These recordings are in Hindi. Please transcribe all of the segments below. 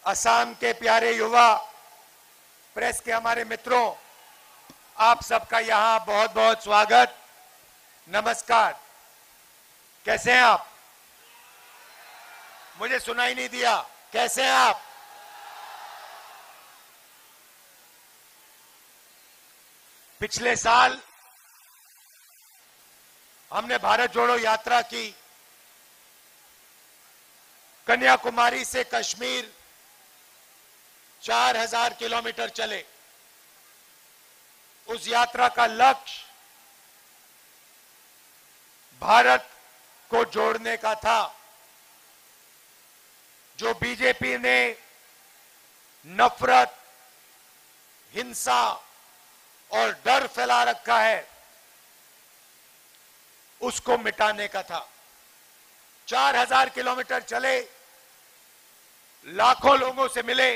असम के प्यारे युवा, प्रेस के हमारे मित्रों, आप सबका यहां बहुत बहुत स्वागत, नमस्कार। कैसे हैं आप? मुझे सुनाई नहीं दिया। कैसे हैं आप? पिछले साल हमने भारत जोड़ो यात्रा की। कन्याकुमारी से कश्मीर 4000 किलोमीटर चले। उस यात्रा का लक्ष्य भारत को जोड़ने का था। जो बीजेपी ने नफरत, हिंसा और डर फैला रखा है, उसको मिटाने का था। 4000 किलोमीटर चले, लाखों लोगों से मिले।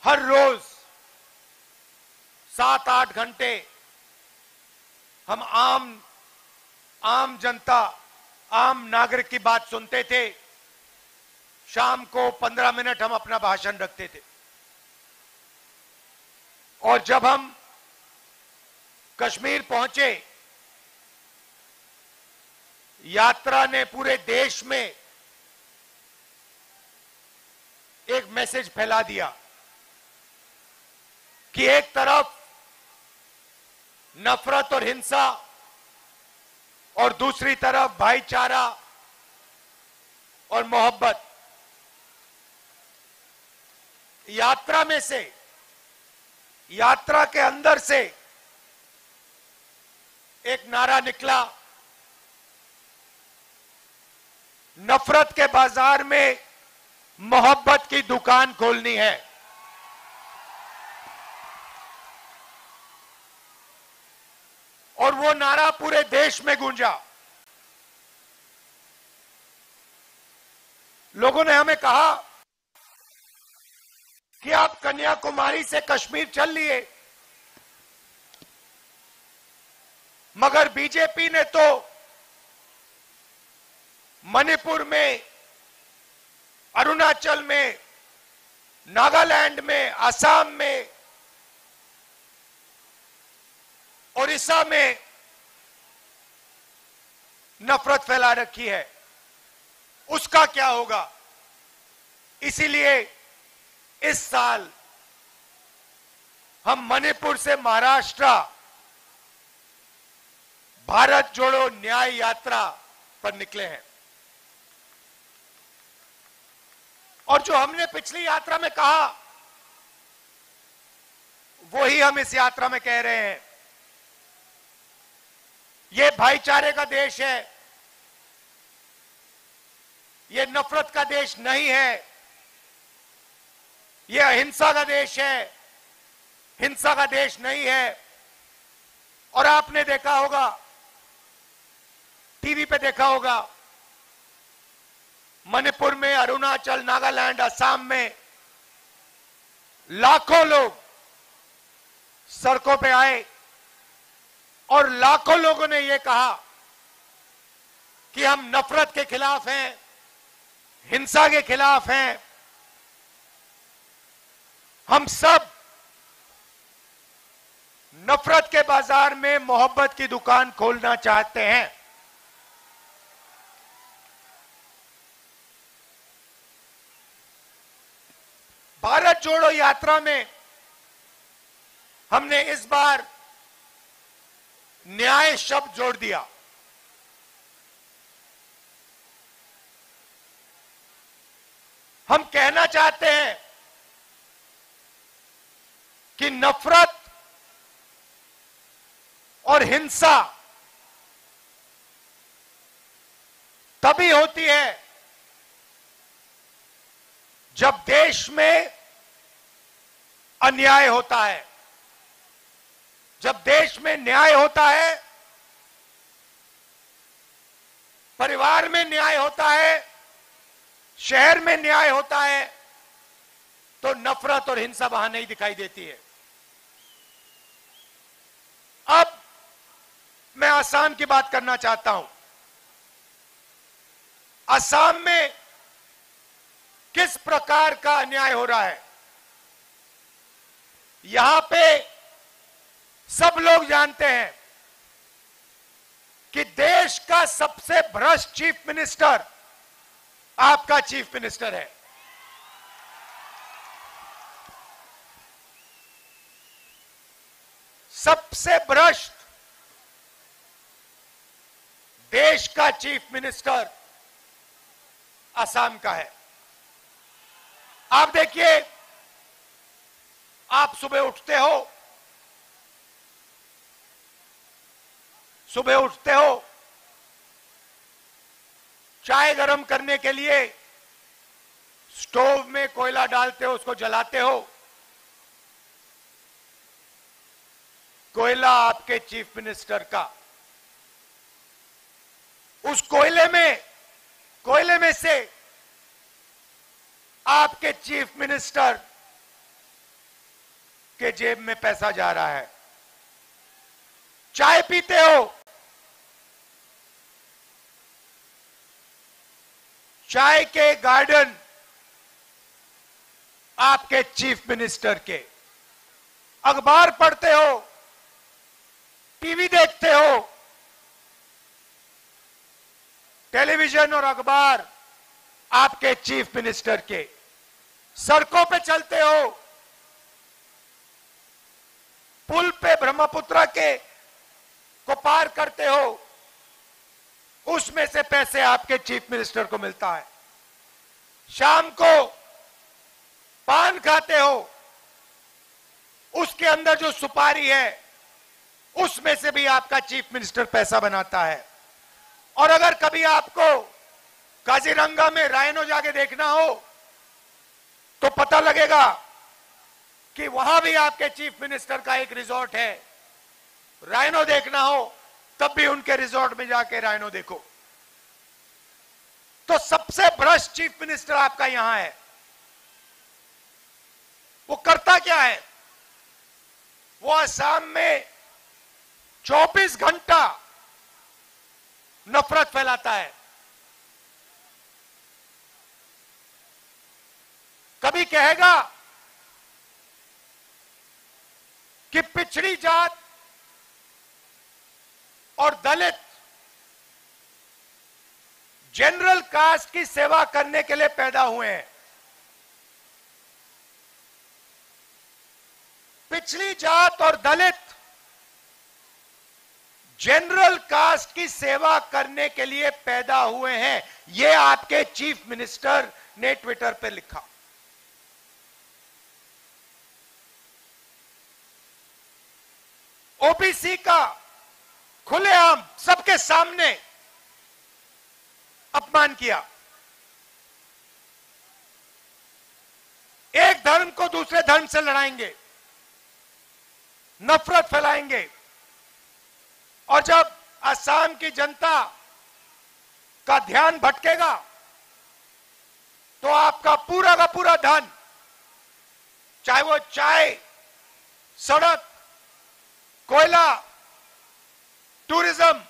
हर रोज 7-8 घंटे हम आम जनता, आम नागरिक की बात सुनते थे। शाम को 15 मिनट हम अपना भाषण रखते थे। और जब हम कश्मीर पहुंचे, यात्रा ने पूरे देश में एक मैसेज फैला दिया कि एक तरफ नफरत और हिंसा और दूसरी तरफ भाईचारा और मोहब्बत। यात्रा में से, यात्रा के अंदर से एक नारा निकला, नफरत के बाजार में मोहब्बत की दुकान खोलनी है। और वो नारा पूरे देश में गूंजा। लोगों ने हमें कहा कि आप कन्याकुमारी से कश्मीर चल लिए, मगर बीजेपी ने तो मणिपुर में, अरुणाचल में, नागालैंड में, असम में, ओडिशा में नफरत फैला रखी है। उसका क्या होगा? इसीलिए इस साल हम मणिपुर से महाराष्ट्र भारत जोड़ो न्याय यात्रा पर निकले हैं। और जो हमने पिछली यात्रा में कहा, वही हम इस यात्रा में कह रहे हैं। ये भाईचारे का देश है, ये नफरत का देश नहीं है। ये अहिंसा का देश है, हिंसा का देश नहीं है। और आपने देखा होगा, टीवी पे देखा होगा, मणिपुर में, अरुणाचल, नागालैंड, असम में लाखों लोग सड़कों पे आए और लाखों लोगों ने यह कहा कि हम नफरत के खिलाफ हैं, हिंसा के खिलाफ हैं। हम सब नफरत के बाजार में मोहब्बत की दुकान खोलना चाहते हैं। भारत जोड़ो यात्रा में हमने इस बार न्याय शब्द जोड़ दिया। हम कहना चाहते हैं कि नफरत और हिंसा तभी होती है जब देश में अन्याय होता है। जब देश में न्याय होता है, परिवार में न्याय होता है, शहर में न्याय होता है, तो नफरत और हिंसा वहां नहीं दिखाई देती है। अब मैं आसाम की बात करना चाहता हूं। असम में किस प्रकार का अन्याय हो रहा है, यहां पे सब लोग जानते हैं कि देश का सबसे भ्रष्ट चीफ मिनिस्टर आपका चीफ मिनिस्टर है। सबसे भ्रष्ट देश का चीफ मिनिस्टर असम का है। आप देखिए, आप सुबह उठते हो, चाय गरम करने के लिए स्टोव में कोयला डालते हो, उसको जलाते हो। कोयला आपके चीफ मिनिस्टर का, उस कोयले में से आपके चीफ मिनिस्टर के जेब में पैसा जा रहा है। चाय पीते हो, चाय के गार्डन आपके चीफ मिनिस्टर के, अखबार पढ़ते हो, टीवी देखते हो, टेलीविजन और अखबार आपके चीफ मिनिस्टर के, सड़कों पे चलते हो, पुल पे ब्रह्मपुत्र के को पार करते हो, उसमें से पैसे आपके चीफ मिनिस्टर को मिलता है। शाम को पान खाते हो, उसके अंदर जो सुपारी है उसमें से भी आपका चीफ मिनिस्टर पैसा बनाता है। और अगर कभी आपको काजीरंगा में राइनो जाके देखना हो तो पता लगेगा कि वहां भी आपके चीफ मिनिस्टर का एक रिजॉर्ट है। राइनो देखना हो तब भी उनके रिजॉर्ट में जाके राइनो देखो। तो सबसे भ्रष्ट चीफ मिनिस्टर आपका यहां है। वो करता क्या है? वो असम में 24 घंटा नफरत फैलाता है। कभी कहेगा कि पिछड़ी जात और दलित जनरल कास्ट की सेवा करने के लिए पैदा हुए हैं। पिछड़ी जात और दलित जनरल कास्ट की सेवा करने के लिए पैदा हुए हैं, यह आपके चीफ मिनिस्टर ने ट्विटर पर लिखा। ओबीसी का खुलेआम सबके सामने अपमान किया। एक धर्म को दूसरे धर्म से लड़ाएंगे, नफरत फैलाएंगे। और जब असम की जनता का ध्यान भटकेगा तो आपका पूरा का पूरा धन, चाहे वो चाय, सड़क, कोयला, टूरिज्म,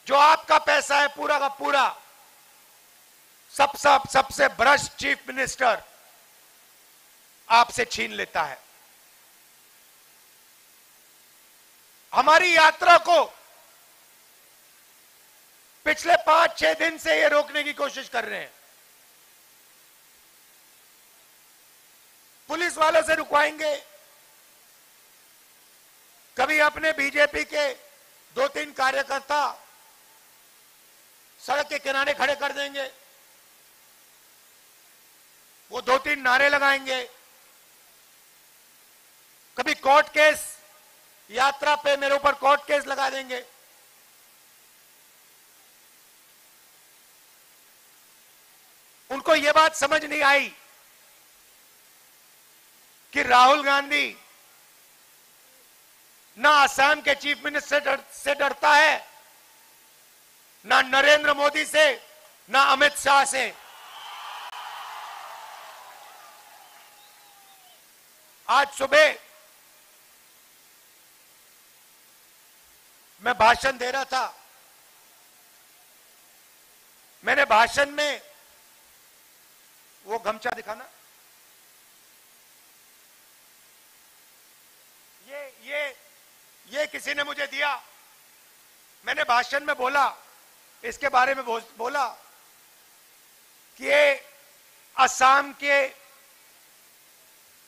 जो आपका पैसा है पूरा का पूरा, सबसे भ्रष्ट चीफ मिनिस्टर आपसे छीन लेता है। हमारी यात्रा को पिछले 5-6 दिन से ये रोकने की कोशिश कर रहे हैं। पुलिस वालों से रुकवाएंगे, कभी अपने बीजेपी के 2-3 कार्यकर्ता सड़क के किनारे खड़े कर देंगे, वो 2-3 नारे लगाएंगे। कभी कोर्ट केस, यात्रा पे मेरे ऊपर कोर्ट केस लगा देंगे। उनको यह बात समझ नहीं आई कि राहुल गांधी ना असम के चीफ मिनिस्टर से डरता है, ना नरेंद्र मोदी से, ना अमित शाह से। आज सुबह मैं भाषण दे रहा था, मैंने भाषण में वो गमछा दिखाना, ये किसी ने मुझे दिया। मैंने भाषण में बोला, इसके बारे में बोला कि ये असम के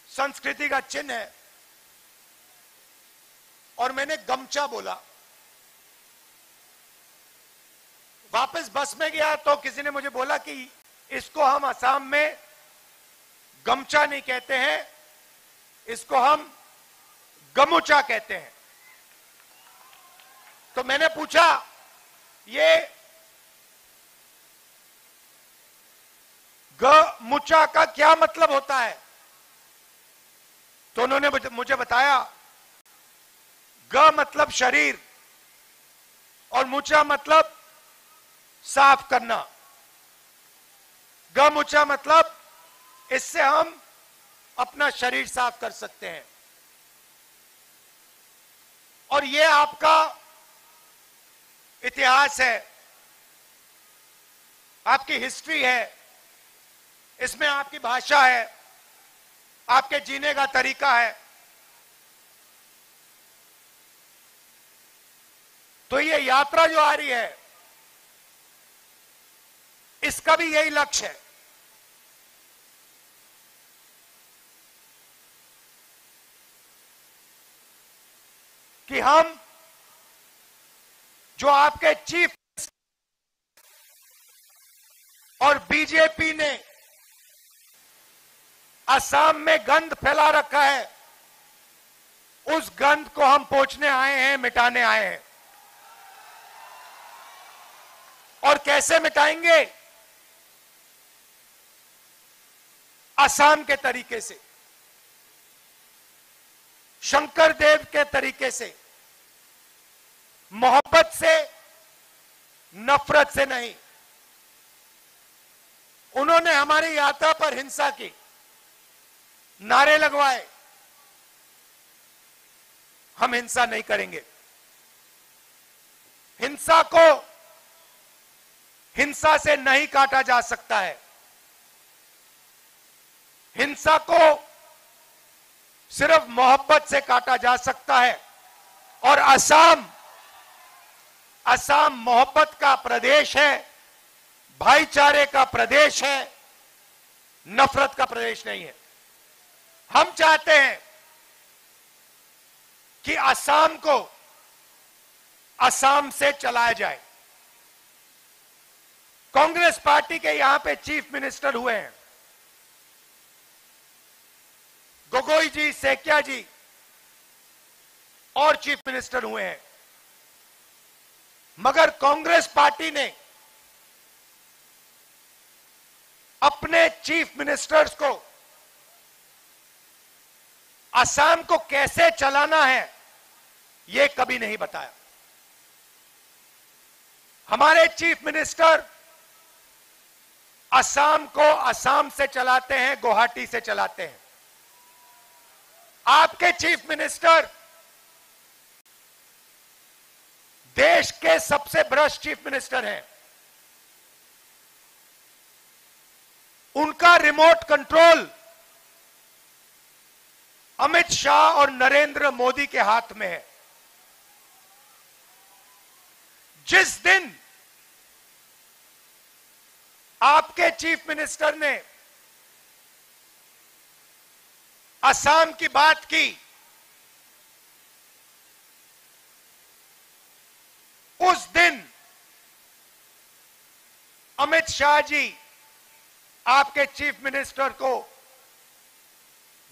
संस्कृति का चिन्ह है, और मैंने गमछा बोला। वापस बस में गया तो किसी ने मुझे बोला कि इसको हम असम में गमछा नहीं कहते हैं, इसको हम गमुचा कहते हैं। तो मैंने पूछा ये गमुचा का क्या मतलब होता है? तो उन्होंने मुझे बताया ग मतलब शरीर और मुचा मतलब साफ करना। गमुचा मतलब इससे हम अपना शरीर साफ कर सकते हैं। और ये आपका इतिहास है, आपकी हिस्ट्री है, इसमें आपकी भाषा है, आपके जीने का तरीका है। तो ये यात्रा जो आ रही है, इसका भी यही लक्ष्य है कि हम जो आपके चीफ और बीजेपी ने असम में गंद फैला रखा है, उस गंद को हम पोंछने आए हैं, मिटाने आए हैं। और कैसे मिटाएंगे? असम के तरीके से, शंकर देव के तरीके से, मोहब्बत से, नफरत से नहीं। उन्होंने हमारी यात्रा पर हिंसा की, नारे लगवाए। हम हिंसा नहीं करेंगे। हिंसा को हिंसा से नहीं काटा जा सकता है। हिंसा को सिर्फ मोहब्बत से काटा जा सकता है। और असम मोहब्बत का प्रदेश है, भाईचारे का प्रदेश है, नफरत का प्रदेश नहीं है। हम चाहते हैं कि असम को असम से चलाया जाए। कांग्रेस पार्टी के यहां पे चीफ मिनिस्टर हुए हैं, गोगोई जी, सेकिया जी, और चीफ मिनिस्टर हुए हैं। मगर कांग्रेस पार्टी ने अपने चीफ मिनिस्टर्स को असम को कैसे चलाना है, यह कभी नहीं बताया। हमारे चीफ मिनिस्टर असम को असम से चलाते हैं, गुवाहाटी से चलाते हैं। आपके चीफ मिनिस्टर देश के सबसे भ्रष्ट चीफ मिनिस्टर हैं। उनका रिमोट कंट्रोल अमित शाह और नरेंद्र मोदी के हाथ में है। जिस दिन आपके चीफ मिनिस्टर ने असम की बात की, उस दिन अमित शाह जी आपके चीफ मिनिस्टर को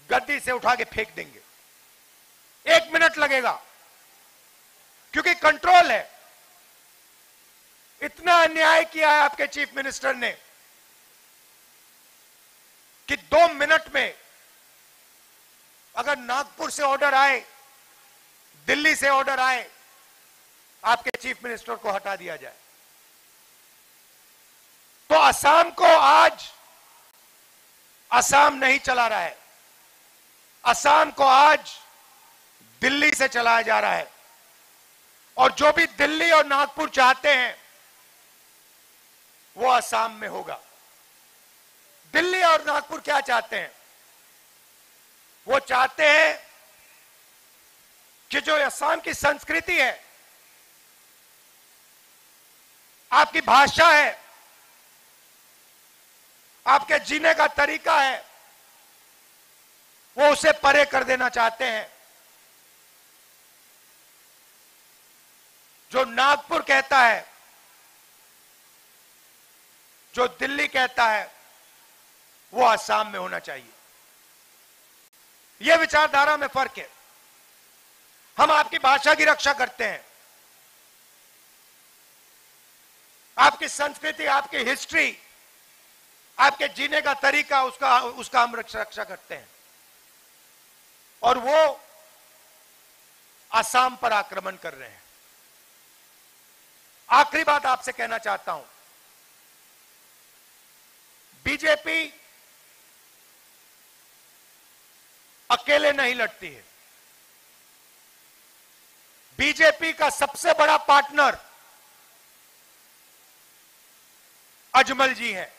गद्दी से उठा के फेंक देंगे। 1 मिनट लगेगा, क्योंकि कंट्रोल है। इतना अन्याय किया है आपके चीफ मिनिस्टर ने कि 2 मिनट में अगर नागपुर से ऑर्डर आए, दिल्ली से ऑर्डर आए, आपके चीफ मिनिस्टर को हटा दिया जाए। तो असम को आज असम नहीं चला रहा है, असम को आज दिल्ली से चलाया जा रहा है। और जो भी दिल्ली और नागपुर चाहते हैं, वो असम में होगा। दिल्ली और नागपुर क्या चाहते हैं? वो चाहते हैं कि जो असम की संस्कृति है, आपकी भाषा है, आपके जीने का तरीका है, वो उसे परे कर देना चाहते हैं। जो नागपुर कहता है, जो दिल्ली कहता है, वो असम में होना चाहिए। यह विचारधारा में फर्क है। हम आपकी भाषा की रक्षा करते हैं, आपकी संस्कृति, आपकी हिस्ट्री, आपके जीने का तरीका, उसका हम रक्षा करते हैं। और वो असम पर आक्रमण कर रहे हैं। आखिरी बात आपसे कहना चाहता हूं, बीजेपी अकेले नहीं लड़ती है। बीजेपी का सबसे बड़ा पार्टनर अजमल जी हैं।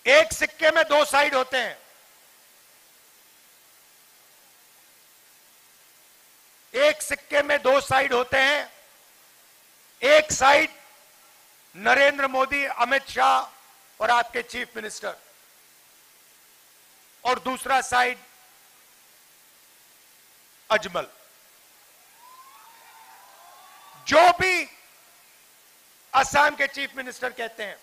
एक सिक्के में दो साइड होते हैं। एक सिक्के में दो साइड होते हैं। एक साइड नरेंद्र मोदी, अमित शाह और आपके चीफ मिनिस्टर, और दूसरा साइड अजमल। जो भी असम के चीफ मिनिस्टर कहते हैं,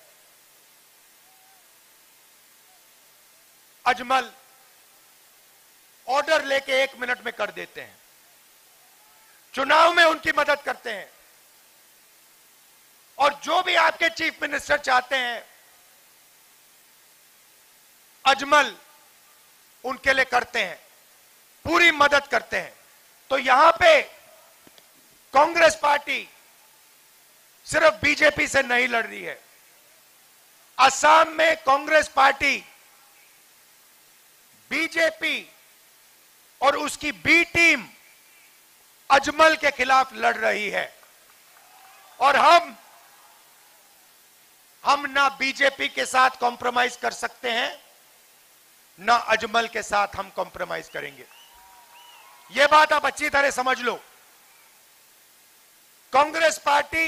अजमल ऑर्डर लेके 1 मिनट में कर देते हैं। चुनाव में उनकी मदद करते हैं। और जो भी आपके चीफ मिनिस्टर चाहते हैं, अजमल उनके लिए करते हैं, पूरी मदद करते हैं। तो यहां पे कांग्रेस पार्टी सिर्फ बीजेपी से नहीं लड़ रही है। असम में कांग्रेस पार्टी बीजेपी और उसकी बी टीम अजमल के खिलाफ लड़ रही है। और हम ना बीजेपी के साथ कॉम्प्रोमाइज कर सकते हैं, ना अजमल के साथ हम कॉम्प्रोमाइज करेंगे। यह बात आप अच्छी तरह समझ लो। कांग्रेस पार्टी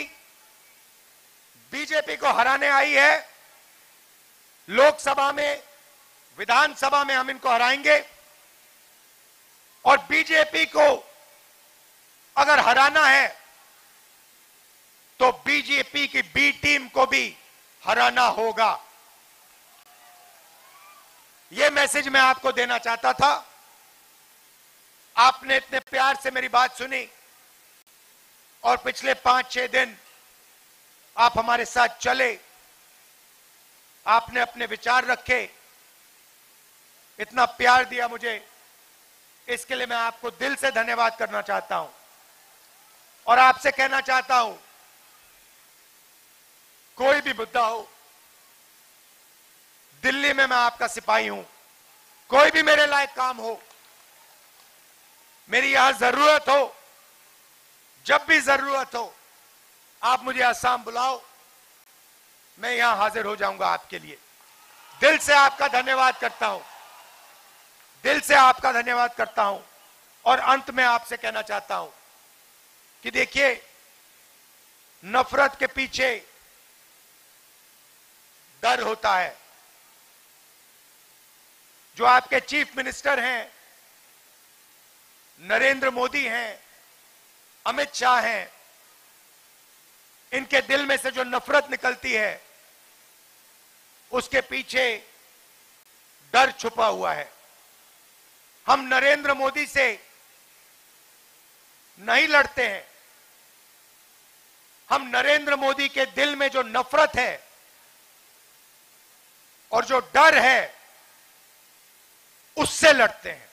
बीजेपी को हराने आई है। लोकसभा में, विधानसभा में हम इनको हराएंगे। और बीजेपी को अगर हराना है तो बीजेपी की बी टीम को भी हराना होगा। यह मैसेज मैं आपको देना चाहता था। आपने इतने प्यार से मेरी बात सुनी और पिछले 5-6 दिन आप हमारे साथ चले, आपने अपने विचार रखे, इतना प्यार दिया मुझे, इसके लिए मैं आपको दिल से धन्यवाद करना चाहता हूं। और आपसे कहना चाहता हूं, कोई भी मुद्दा हो, दिल्ली में मैं आपका सिपाही हूं। कोई भी मेरे लायक काम हो, मेरी यहां जरूरत हो, जब भी जरूरत हो, आप मुझे असम बुलाओ, मैं यहां हाजिर हो जाऊंगा आपके लिए। दिल से आपका धन्यवाद करता हूं, दिल से आपका धन्यवाद करता हूं। और अंत में आपसे कहना चाहता हूं कि देखिए, नफरत के पीछे डर होता है। जो आपके चीफ मिनिस्टर हैं, नरेंद्र मोदी हैं, अमित शाह हैं, इनके दिल में से जो नफरत निकलती है, उसके पीछे डर छुपा हुआ है। हम नरेंद्र मोदी से नहीं लड़ते हैं। हम नरेंद्र मोदी के दिल में जो नफरत है और जो डर है, उससे लड़ते हैं।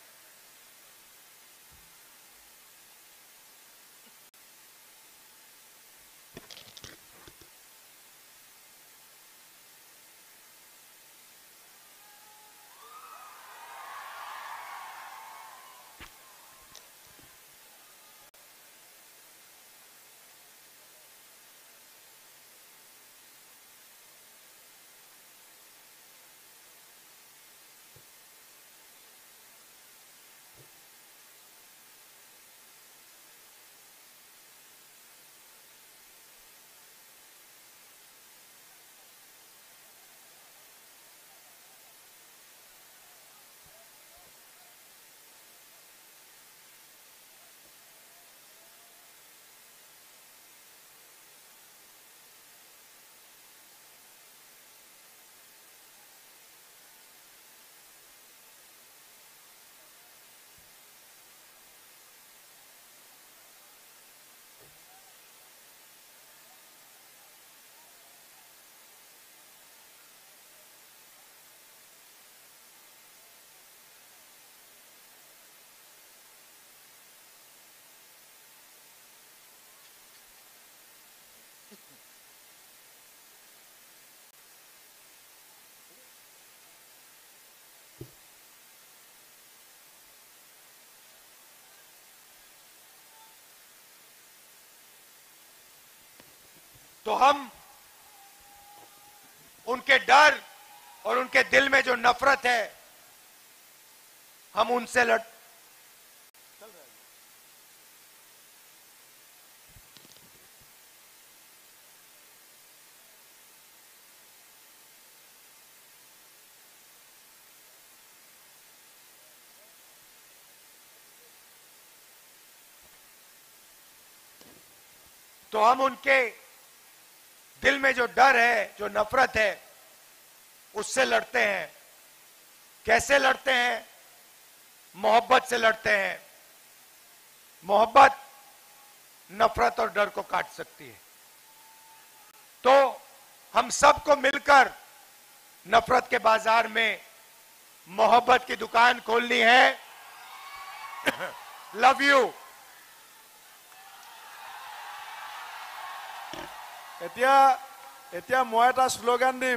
तो हम उनके डर और उनके दिल में जो नफरत है, हम उनसे तो हम उनके दिल में जो डर है, जो नफरत है, उससे लड़ते हैं। कैसे लड़ते हैं? मोहब्बत से लड़ते हैं। मोहब्बत नफरत और डर को काट सकती है। तो हम सबको मिलकर नफरत के बाजार में मोहब्बत की दुकान खोलनी है। Love you. এতিয়া মই এটা স্লোগান দিম।